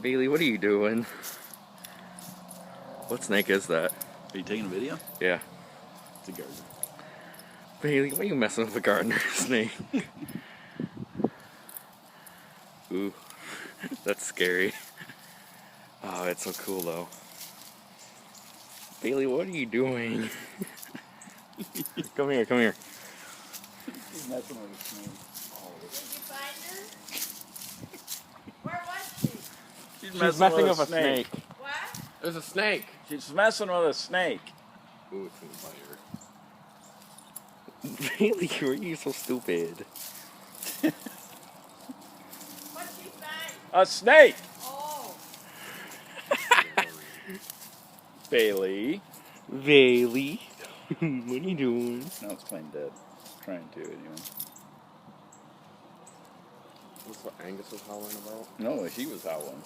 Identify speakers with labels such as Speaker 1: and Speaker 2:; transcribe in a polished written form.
Speaker 1: Bailey, what are you doing? What snake is that?
Speaker 2: Are you taking a video?
Speaker 1: Yeah.
Speaker 2: It's a gardener.
Speaker 1: Bailey, why are you messing with a gardener snake? Ooh, that's scary. Oh, it's so cool though. Bailey, what are you doing? Come here, come here.
Speaker 2: He's messing with a snake.
Speaker 3: Did you find her? Where was she?
Speaker 2: She's
Speaker 1: She's messing with a snake.
Speaker 3: What?
Speaker 1: There's a snake.
Speaker 2: She's messing with a snake.
Speaker 1: Ooh, it's gonna bite her. Bailey, why are you so stupid?
Speaker 3: What'd she find?
Speaker 2: A snake!
Speaker 3: Oh.
Speaker 2: Bailey.
Speaker 1: Bailey, what are you doing?
Speaker 2: No, it's playing dead. Trying to, anyway.
Speaker 1: That's what Angus was howling about?
Speaker 2: No, he was howling.